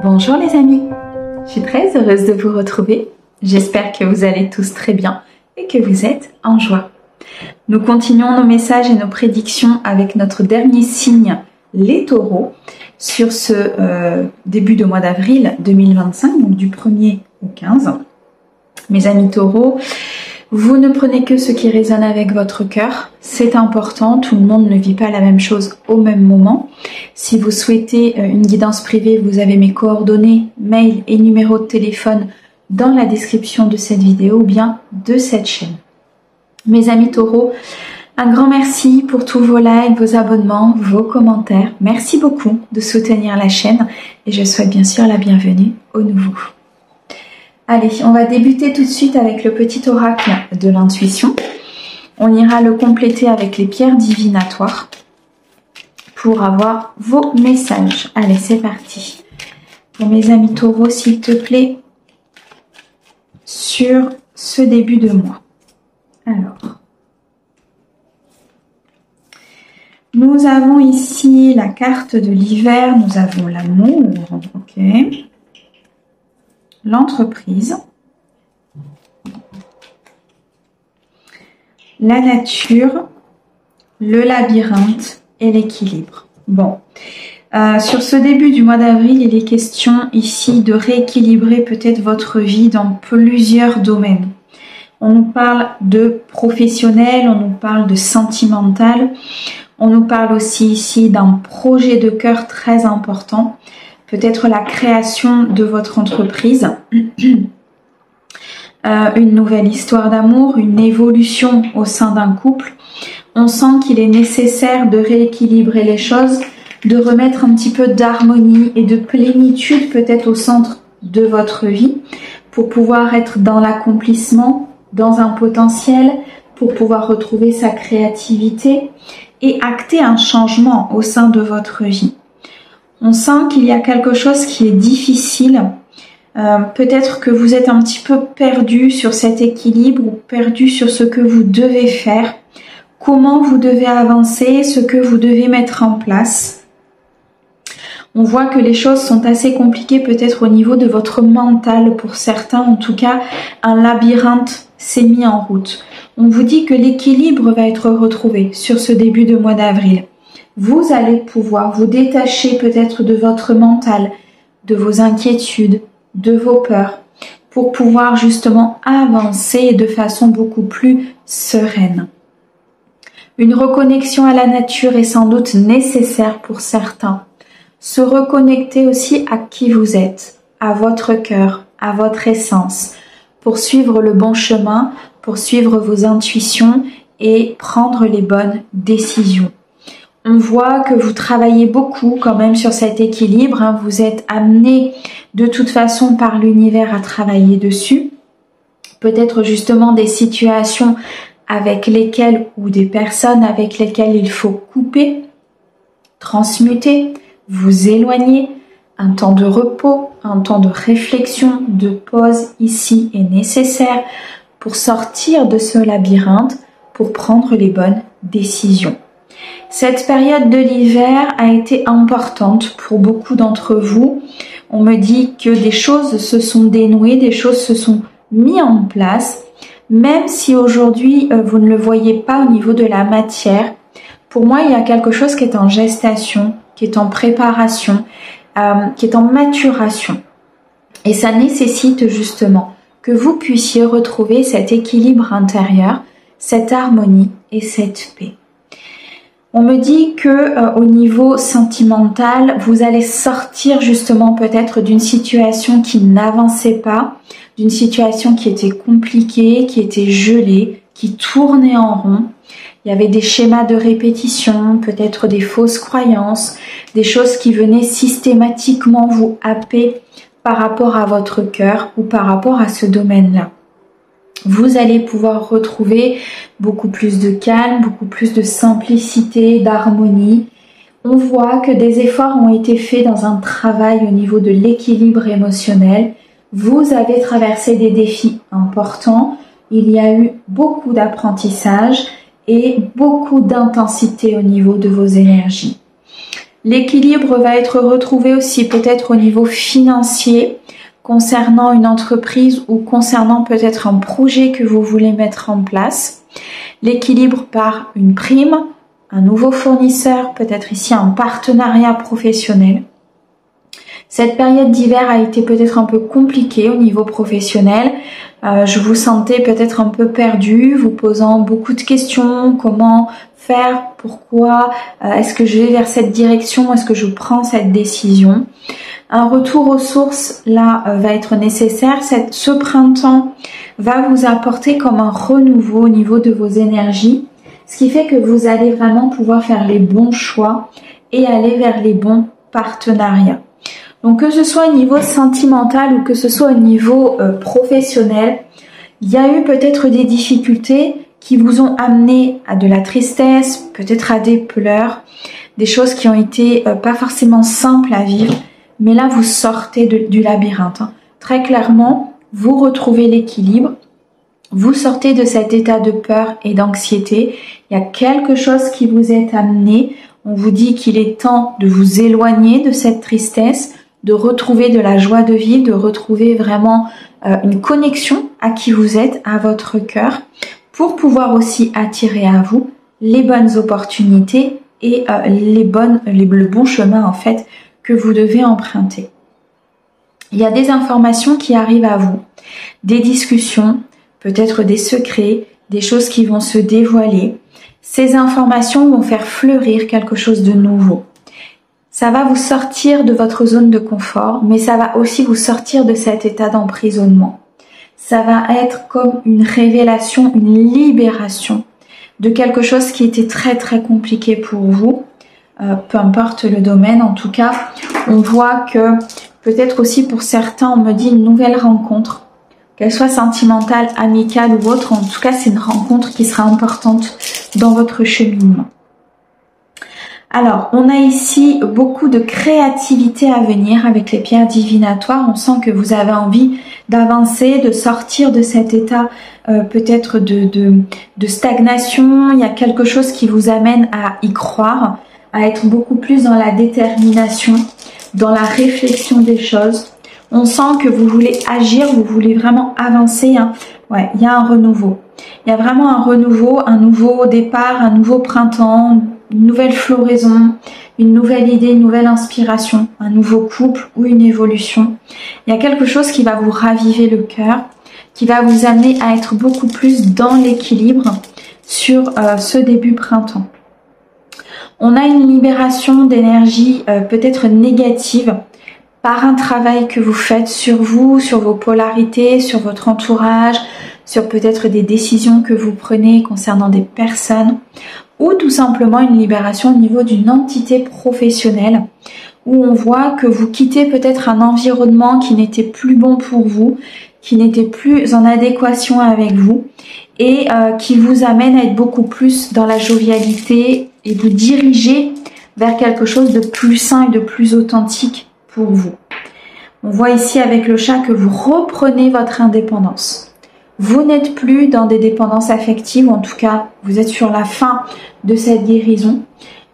Bonjour les amis, je suis très heureuse de vous retrouver. J'espère que vous allez tous très bien et que vous êtes en joie. Nous continuons nos messages et nos prédictions avec notre dernier signe, les taureaux, sur ce début de mois d'avril 2025, donc du 1er au 15. Mes amis taureaux, vous ne prenez que ce qui résonne avec votre cœur, c'est important, tout le monde ne vit pas la même chose au même moment. Si vous souhaitez une guidance privée, vous avez mes coordonnées, mail et numéro de téléphone dans la description de cette vidéo ou bien de cette chaîne. Mes amis taureaux, un grand merci pour tous vos likes, vos abonnements, vos commentaires. Merci beaucoup de soutenir la chaîne et je souhaite bien sûr la bienvenue aux nouveaux. Allez, on va débuter tout de suite avec le petit oracle de l'intuition. On ira le compléter avec les pierres divinatoires pour avoir vos messages. Allez, c'est parti. Pour mes amis taureaux, s'il te plaît, sur ce début de mois. Alors, nous avons ici la carte de l'hiver, nous avons l'amour, ok. L'entreprise, la nature, le labyrinthe et l'équilibre. Bon, sur ce début du mois d'avril, il est question ici de rééquilibrer peut-être votre vie dans plusieurs domaines. On nous parle de professionnel, on nous parle de sentimental, on nous parle aussi ici d'un projet de cœur très important. Peut-être la création de votre entreprise, une nouvelle histoire d'amour, une évolution au sein d'un couple. On sent qu'il est nécessaire de rééquilibrer les choses, de remettre un petit peu d'harmonie et de plénitude peut-être au centre de votre vie pour pouvoir être dans l'accomplissement, dans un potentiel, pour pouvoir retrouver sa créativité et acter un changement au sein de votre vie. On sent qu'il y a quelque chose qui est difficile. Peut-être que vous êtes un petit peu perdu sur cet équilibre ou perdu sur ce que vous devez faire, comment vous devez avancer, ce que vous devez mettre en place. On voit que les choses sont assez compliquées peut-être au niveau de votre mental pour certains. En tout cas, un labyrinthe s'est mis en route. On vous dit que l'équilibre va être retrouvé sur ce début de mois d'avril. Vous allez pouvoir vous détacher peut-être de votre mental, de vos inquiétudes, de vos peurs, pour pouvoir justement avancer de façon beaucoup plus sereine. Une reconnexion à la nature est sans doute nécessaire pour certains. Se reconnecter aussi à qui vous êtes, à votre cœur, à votre essence, pour suivre le bon chemin, pour suivre vos intuitions et prendre les bonnes décisions. On voit que vous travaillez beaucoup quand même sur cet équilibre, hein. Vous êtes amené de toute façon par l'univers à travailler dessus. Peut-être justement des situations avec lesquelles ou des personnes avec lesquelles il faut couper, transmuter, vous éloigner. Un temps de repos, un temps de réflexion, de pause ici est nécessaire pour sortir de ce labyrinthe, pour prendre les bonnes décisions. Cette période de l'hiver a été importante pour beaucoup d'entre vous. On me dit que des choses se sont dénouées, des choses se sont mises en place, même si aujourd'hui vous ne le voyez pas au niveau de la matière. Pour moi, il y a quelque chose qui est en gestation, qui est en préparation, qui est en maturation. Et ça nécessite justement que vous puissiez retrouver cet équilibre intérieur, cette harmonie et cette paix. On me dit que au niveau sentimental, vous allez sortir justement peut-être d'une situation qui n'avançait pas, d'une situation qui était compliquée, qui était gelée, qui tournait en rond. Il y avait des schémas de répétition, peut-être des fausses croyances, des choses qui venaient systématiquement vous happer par rapport à votre cœur ou par rapport à ce domaine-là. Vous allez pouvoir retrouver beaucoup plus de calme, beaucoup plus de simplicité, d'harmonie. On voit que des efforts ont été faits dans un travail au niveau de l'équilibre émotionnel. Vous avez traversé des défis importants. Il y a eu beaucoup d'apprentissage et beaucoup d'intensité au niveau de vos énergies. L'équilibre va être retrouvé aussi peut-être au niveau financier, concernant une entreprise ou concernant peut-être un projet que vous voulez mettre en place. L'équilibre par une prime, un nouveau fournisseur, peut-être ici un partenariat professionnel. Cette période d'hiver a été peut-être un peu compliquée au niveau professionnel. Je vous sentais peut-être un peu perdu, vous posant beaucoup de questions. Comment faire? Pourquoi? Est-ce que je vais vers cette direction? Est-ce que je prends cette décision? Un retour aux sources, là, va être nécessaire. Ce printemps va vous apporter comme un renouveau au niveau de vos énergies, ce qui fait que vous allez vraiment pouvoir faire les bons choix et aller vers les bons partenariats. Donc que ce soit au niveau sentimental ou que ce soit au niveau professionnel, il y a eu peut-être des difficultés qui vous ont amené à de la tristesse, peut-être à des pleurs, des choses qui ont été pas forcément simples à vivre. Mais là, vous sortez du labyrinthe. Très clairement, vous retrouvez l'équilibre. Vous sortez de cet état de peur et d'anxiété. Il y a quelque chose qui vous est amené. On vous dit qu'il est temps de vous éloigner de cette tristesse, de retrouver de la joie de vivre, de retrouver vraiment une connexion à qui vous êtes, à votre cœur, pour pouvoir aussi attirer à vous les bonnes opportunités et le bon chemin en fait que vous devez emprunter. Il y a des informations qui arrivent à vous, des discussions, peut-être des secrets, des choses qui vont se dévoiler. Ces informations vont faire fleurir quelque chose de nouveau. Ça va vous sortir de votre zone de confort, mais ça va aussi vous sortir de cet état d'emprisonnement. Ça va être comme une révélation, une libération de quelque chose qui était très très compliqué pour vous. Peu importe le domaine, en tout cas, on voit que peut-être aussi pour certains, on me dit une nouvelle rencontre, qu'elle soit sentimentale, amicale ou autre, en tout cas c'est une rencontre qui sera importante dans votre cheminement. Alors, on a ici beaucoup de créativité à venir avec les pierres divinatoires. On sent que vous avez envie d'avancer, de sortir de cet état peut-être de stagnation. Il y a quelque chose qui vous amène à y croire, à être beaucoup plus dans la détermination, dans la réflexion des choses. On sent que vous voulez agir, vous voulez vraiment avancer. Ouais, il y a un renouveau. Il y a vraiment un renouveau, un nouveau départ, un nouveau printemps, une nouvelle floraison, une nouvelle idée, une nouvelle inspiration, un nouveau couple ou une évolution. Il y a quelque chose qui va vous raviver le cœur, qui va vous amener à être beaucoup plus dans l'équilibre sur ce début printemps. On a une libération d'énergie peut-être négative par un travail que vous faites sur vous, sur vos polarités, sur votre entourage, sur peut-être des décisions que vous prenez concernant des personnes, ou tout simplement une libération au niveau d'une entité professionnelle où on voit que vous quittez peut-être un environnement qui n'était plus bon pour vous, qui n'était plus en adéquation avec vous et qui vous amène à être beaucoup plus dans la jovialité et vous diriger vers quelque chose de plus sain et de plus authentique pour vous. On voit ici avec le chat que vous reprenez votre indépendance. Vous n'êtes plus dans des dépendances affectives, en tout cas, vous êtes sur la fin de cette guérison.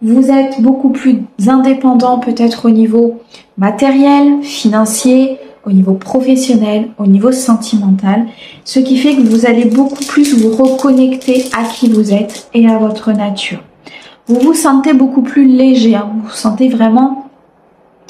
Vous êtes beaucoup plus indépendant peut-être au niveau matériel, financier, au niveau professionnel, au niveau sentimental, ce qui fait que vous allez beaucoup plus vous reconnecter à qui vous êtes et à votre nature. Vous vous sentez beaucoup plus léger, vous vous sentez vraiment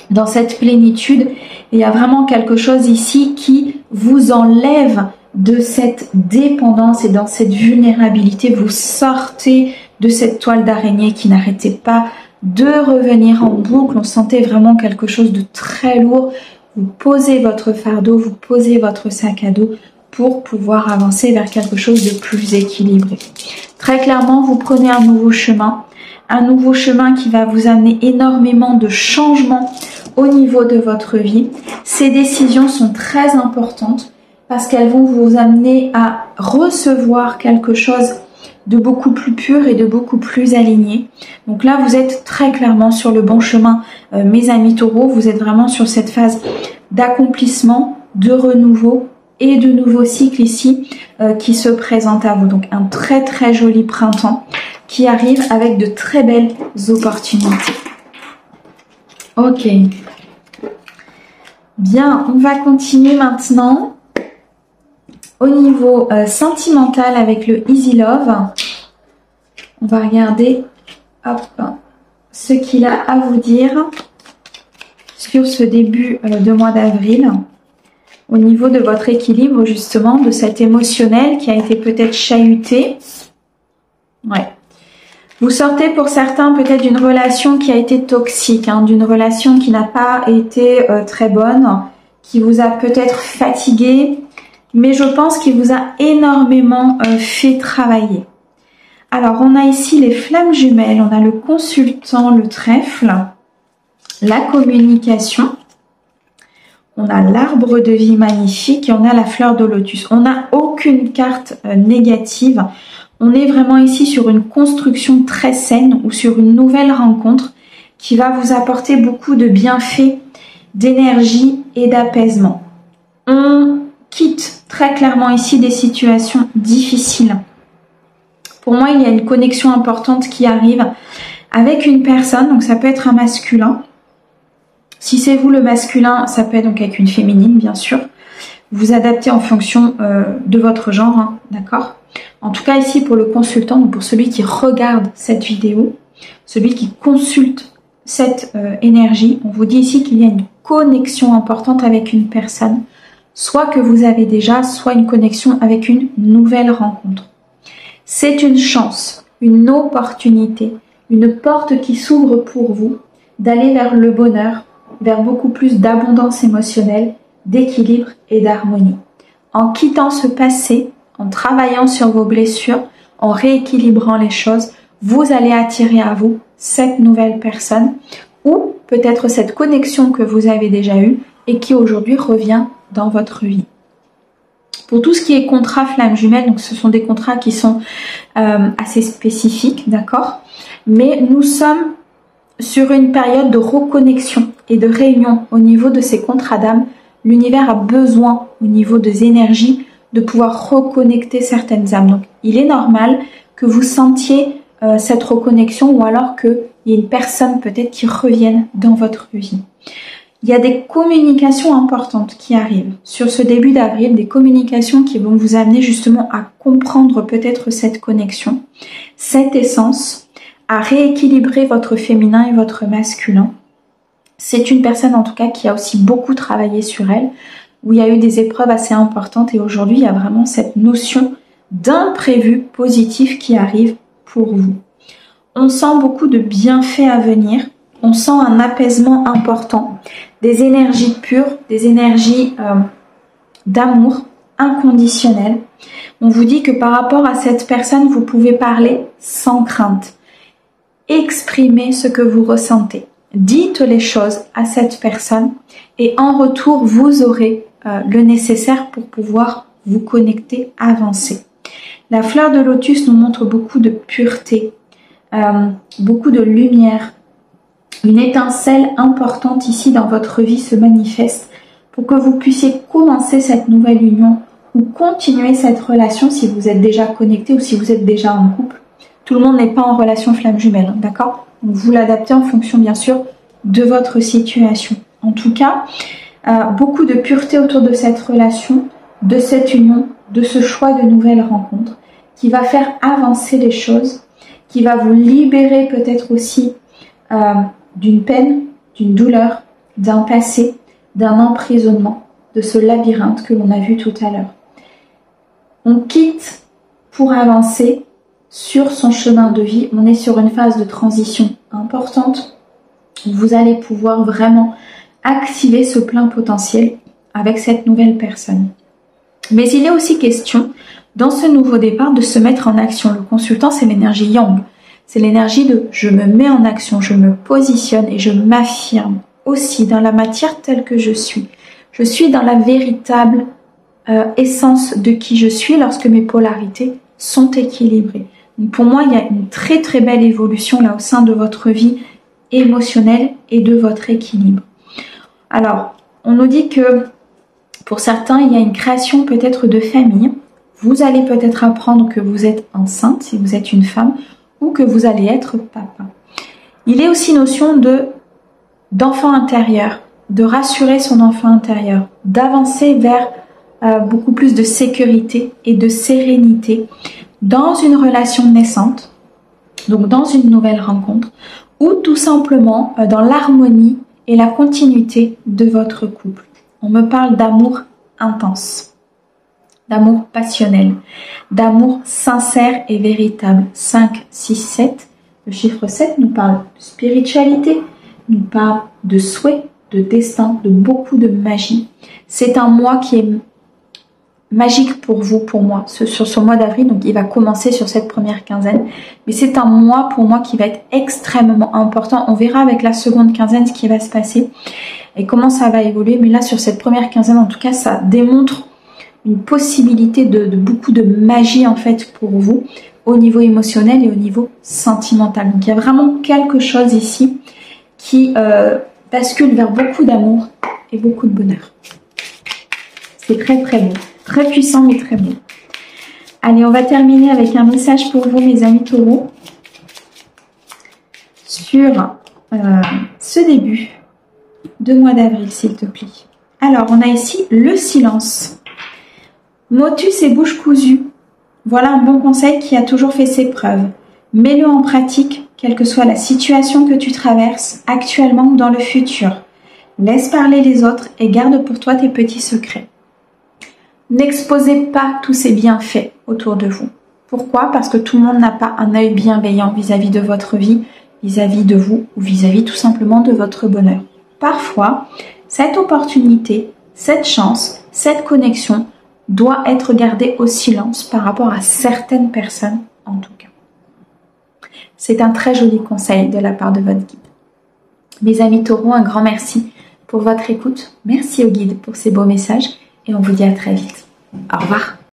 dans cette plénitude. Il y a vraiment quelque chose ici qui vous enlève de cette dépendance et dans cette vulnérabilité. Vous sortez de cette toile d'araignée qui n'arrêtait pas de revenir en boucle. On sentait vraiment quelque chose de très lourd. Vous posez votre fardeau, vous posez votre sac à dos pour pouvoir avancer vers quelque chose de plus équilibré. Très clairement, vous prenez un nouveau chemin qui va vous amener énormément de changements au niveau de votre vie. Ces décisions sont très importantes parce qu'elles vont vous amener à recevoir quelque chose de beaucoup plus pur et de beaucoup plus aligné. Donc là, vous êtes très clairement sur le bon chemin, mes amis taureaux. Vous êtes vraiment sur cette phase d'accomplissement, de renouveau et de nouveau cycle ici qui se présente à vous. Donc un très très joli printemps qui arrive avec de très belles opportunités. Ok. Bien, on va continuer maintenant au niveau sentimental avec le Easy Love. On va regarder hop, ce qu'il a à vous dire sur ce début de mois d'avril. Au niveau de votre équilibre, justement, de cet émotionnel qui a été peut-être chahuté. Ouais. Vous sortez pour certains peut-être d'une relation qui a été toxique, hein, d'une relation qui n'a pas été très bonne, qui vous a peut-être fatigué, mais je pense qu'il vous a énormément fait travailler. Alors, on a ici les flammes jumelles, on a le consultant, le trèfle, la communication, on a l'arbre de vie magnifique et on a la fleur de lotus. On n'a aucune carte négative. On est vraiment ici sur une construction très saine ou sur une nouvelle rencontre qui va vous apporter beaucoup de bienfaits, d'énergie et d'apaisement. On quitte très clairement ici des situations difficiles. Pour moi, il y a une connexion importante qui arrive avec une personne, donc ça peut être un masculin. Si c'est vous le masculin, ça peut être donc avec une féminine, bien sûr. Vous adaptez en fonction de votre genre, hein, d'accord? En tout cas, ici, pour le consultant, donc pour celui qui regarde cette vidéo, celui qui consulte cette énergie, on vous dit ici qu'il y a une connexion importante avec une personne, soit que vous avez déjà, soit une connexion avec une nouvelle rencontre. C'est une chance, une opportunité, une porte qui s'ouvre pour vous d'aller vers le bonheur, vers beaucoup plus d'abondance émotionnelle, d'équilibre et d'harmonie. En quittant ce passé, en travaillant sur vos blessures, en rééquilibrant les choses, vous allez attirer à vous cette nouvelle personne ou peut-être cette connexion que vous avez déjà eue et qui aujourd'hui revient dans votre vie. Pour tout ce qui est contrat flamme jumelle, donc ce sont des contrats qui sont assez spécifiques, d'accord? Mais nous sommes sur une période de reconnexion et de réunion au niveau de ces contrats d'âme. L'univers a besoin au niveau des énergies de pouvoir reconnecter certaines âmes. Donc il est normal que vous sentiez cette reconnexion ou alors qu'il y ait une personne peut-être qui revienne dans votre vie. Il y a des communications importantes qui arrivent sur ce début d'avril, des communications qui vont vous amener justement à comprendre peut-être cette connexion, cette essence, à rééquilibrer votre féminin et votre masculin. C'est une personne en tout cas qui a aussi beaucoup travaillé sur elle, où il y a eu des épreuves assez importantes et aujourd'hui il y a vraiment cette notion d'imprévu positif qui arrive pour vous. On sent beaucoup de bienfaits à venir, on sent un apaisement important, des énergies pures, des énergies d'amour inconditionnel. On vous dit que par rapport à cette personne, vous pouvez parler sans crainte. Exprimez ce que vous ressentez. Dites les choses à cette personne et en retour, vous aurez le nécessaire pour pouvoir vous connecter, avancer. La fleur de lotus nous montre beaucoup de pureté, beaucoup de lumière. Une étincelle importante ici dans votre vie se manifeste pour que vous puissiez commencer cette nouvelle union ou continuer cette relation si vous êtes déjà connecté ou si vous êtes déjà en couple. Tout le monde n'est pas en relation flamme jumelle, hein, d'accord? Donc vous l'adaptez en fonction bien sûr de votre situation. En tout cas, beaucoup de pureté autour de cette relation, de cette union, de ce choix de nouvelles rencontres qui va faire avancer les choses, qui va vous libérer peut-être aussi d'une peine, d'une douleur, d'un passé, d'un emprisonnement, de ce labyrinthe que l'on a vu tout à l'heure. On quitte pour avancer sur son chemin de vie. On est sur une phase de transition importante. Vous allez pouvoir vraiment activer ce plein potentiel avec cette nouvelle personne. Mais il est aussi question, dans ce nouveau départ, de se mettre en action. Le consultant, c'est l'énergie yang. C'est l'énergie de je me mets en action, je me positionne et je m'affirme aussi dans la matière telle que je suis. Je suis dans la véritable essence de qui je suis lorsque mes polarités sont équilibrées. Donc pour moi, il y a une très très belle évolution là au sein de votre vie émotionnelle et de votre équilibre. Alors, on nous dit que pour certains, il y a une création peut-être de famille. Vous allez peut-être apprendre que vous êtes enceinte si vous êtes une femme ou que vous allez être papa. Il est aussi notion de d'enfant intérieur, de rassurer son enfant intérieur, d'avancer vers beaucoup plus de sécurité et de sérénité dans une relation naissante, donc dans une nouvelle rencontre, ou tout simplement dans l'harmonie et la continuité de votre couple. On me parle d'amour intense, d'amour passionnel, d'amour sincère et véritable. 5, 6, 7. Le chiffre 7 nous parle de spiritualité, nous parle de souhait, de destin, de beaucoup de magie. C'est un mois qui est magique pour vous, pour moi, sur ce mois d'avril. Donc il va commencer sur cette première quinzaine. Mais c'est un mois pour moi qui va être extrêmement important. On verra avec la seconde quinzaine ce qui va se passer et comment ça va évoluer. Mais là, sur cette première quinzaine, en tout cas, ça démontre une possibilité de beaucoup de magie en fait pour vous au niveau émotionnel et au niveau sentimental. Donc il y a vraiment quelque chose ici qui bascule vers beaucoup d'amour et beaucoup de bonheur. C'est très très beau, très puissant mais très beau. Allez, on va terminer avec un message pour vous mes amis taureaux sur ce début de mois d'avril s'il te plaît. Alors on a ici le silence. Motus et bouche cousue. Voilà un bon conseil qui a toujours fait ses preuves. Mets-le en pratique, quelle que soit la situation que tu traverses, actuellement ou dans le futur. Laisse parler les autres et garde pour toi tes petits secrets. N'exposez pas tous ces bienfaits autour de vous. Pourquoi? Parce que tout le monde n'a pas un œil bienveillant vis-à-vis de votre vie, vis-à-vis de vous ou vis-à-vis tout simplement de votre bonheur. Parfois, cette opportunité, cette chance, cette connexion doit être gardée au silence par rapport à certaines personnes en tout cas. C'est un très joli conseil de la part de votre guide. Mes amis taureaux, un grand merci pour votre écoute. Merci au guide pour ces beaux messages et on vous dit à très vite. Au revoir.